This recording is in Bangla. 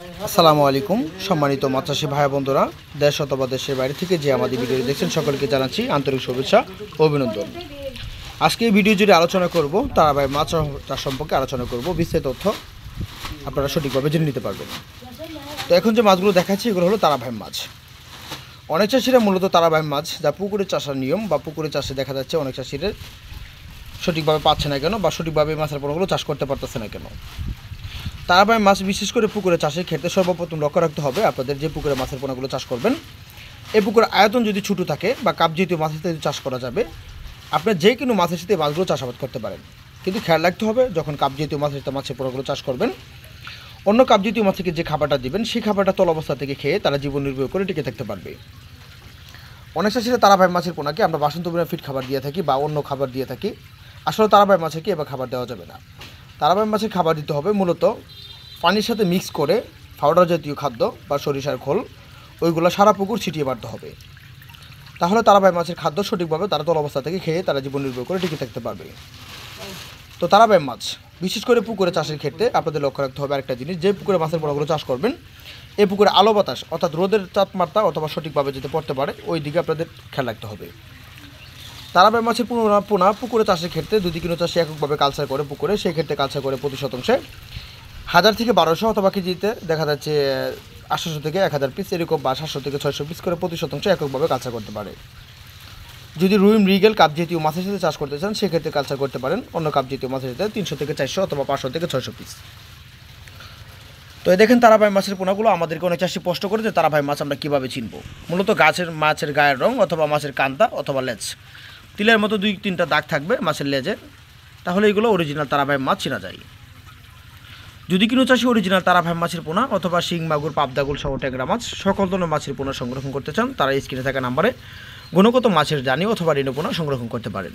আসসালামু আলাইকুম সম্মানিত মাছ চাষী ভাই বন্ধুরা, দেশ অথবা দেশের বাইরে থেকে যে আমাদের ভিডিওটি দেখছেন সকলকে জানাচ্ছি আন্তরিক শুভেচ্ছা ও অভিনন্দন। আজকে এই ভিডিও জুড়ে আলোচনা করব তারাবাই মাছ চাষ সম্পর্কে আলোচনা করব। বিস্তারিত তথ্য আপনারা সঠিকভাবে জেনে নিতে পারবেন। তো এখন যে মাছগুলো দেখাচ্ছি এগুলো হলো তারাবাই মাছ। অনেক চাষিরা মূলত তারাবাই মাছ যা পুকুরে চাষের নিয়ম বা পুকুরে চাষে দেখা যাচ্ছে অনেক চাষিরা সঠিকভাবে পাচ্ছে না কেন বা সঠিকভাবে মাছের পণ্যগুলো চাষ করতে পারতেছে না কেন। তারাবাই মাছ বিশেষ করে পুকুরে চাষের ক্ষেত্রে সর্বপ্রথম লক্ষ্য রাখতে হবে আপনাদের যে পুকুরে মাছের পোনাগুলো চাষ করবেন এই পুকুরের আয়তন যদি ছোটো থাকে বা কাপ জাতীয় মাছের সাথে চাষ করা যাবে, আপনার যে কোনো মাছের সাথে মাছগুলো চাষাবাদ করতে পারেন। কিন্তু খেয়াল রাখতে হবে যখন কাপ জাতীয় মাছের সাথে মাছের পোনাগুলো চাষ করবেন, অন্য কাপ জাতীয় মাছকে যে খাবারটা দিবেন সেই খাবারটা তল অবস্থা থেকে খেয়ে তারা জীবন নির্বাহ করে টিকে থাকতে পারবে। অনেক চাষিরা তারাবাই মাছের পোনাকে আমরা বাসন্তী ফিট খাবার দিয়ে থাকি বা অন্য খাবার দিয়ে থাকি। আসলে তারাবাই মাছকে এবার খাবার দেওয়া যাবে না। তারাবাই মাছের খাবার দিতে হবে মূলত পানির সাথে মিক্স করে পাউডার জাতীয় খাদ্য বা সরিষার খোল, ওইগুলো সারা পুকুর ছিটিয়ে মারতে হবে। তাহলে তারাবাই মাছের খাদ্য সঠিকভাবে তারা তল অবস্থা থেকে খেয়ে তারা জীবন নির্বাহ করে টিকে থাকতে পারবে। তো তারাবাই মাছ বিশেষ করে পুকুরে চাষের ক্ষেত্রে আপনাদের লক্ষ্য রাখতে হবে আরেকটা জিনিস, যে পুকুরে মাছের পোনাগুলো চাষ করবেন এই পুকুরে আলো বাতাস অর্থাৎ রোদের তাপমাত্রা অথবা সঠিকভাবে যেতে পড়তে পারে ওই দিকে আপনাদের খেয়াল রাখতে হবে। তারাবাই মাছের পোনা পুকুরে চাষের ক্ষেত্রে যদি কোনো চাষি এককভাবে কালচার করে পুকুরে, সেই ক্ষেত্রে কালচার করে প্রতি শতাংশে 1000 থেকে 1200 অথবা কেজিতে দেখা যাচ্ছে 800 থেকে 1000 পিস এরকম বা 700 থেকে 600 পিস করে প্রতি শতাংশে এককভাবে কালচার করতে পারে। যদি রুই মৃগেল কাপ জাতীয় মাছের সাথে চাষ করতে চান সেক্ষেত্রে কালচার করতে পারেন অন্য কাপ জাতীয় মাছের সাথে 300 থেকে 400 অথবা 500 থেকে 600 পিস। তো দেখেন তারাবাই মাছের পোনাগুলো আমাদেরকে অনেক চাষি প্রশ্ন করে যে তারাবাই মাছ আমরা কীভাবে চিনব। মূলত মাছের গায়ের রং অথবা মাছের কান্তা অথবা লেজ তিলের মতো 2-3টা দাগ থাকবে মাছের লেজে, তাহলে এগুলো অরিজিনাল তারাবাই মাছ চেনা যায়। যদি কোনো চাষি অরিজিনাল তারাবাই মাছের পোনা অথবা শিং মাগুর পাবদাগুল সহ ট্যাংরা মাছ সকল ধরনের মাছের পোনা সংরক্ষণ করতে চান তারা স্ক্রিনে থাকা নাম্বারে গুণগত মাছের জানি অথবা রেণু পোনা সংরক্ষণ করতে পারেন।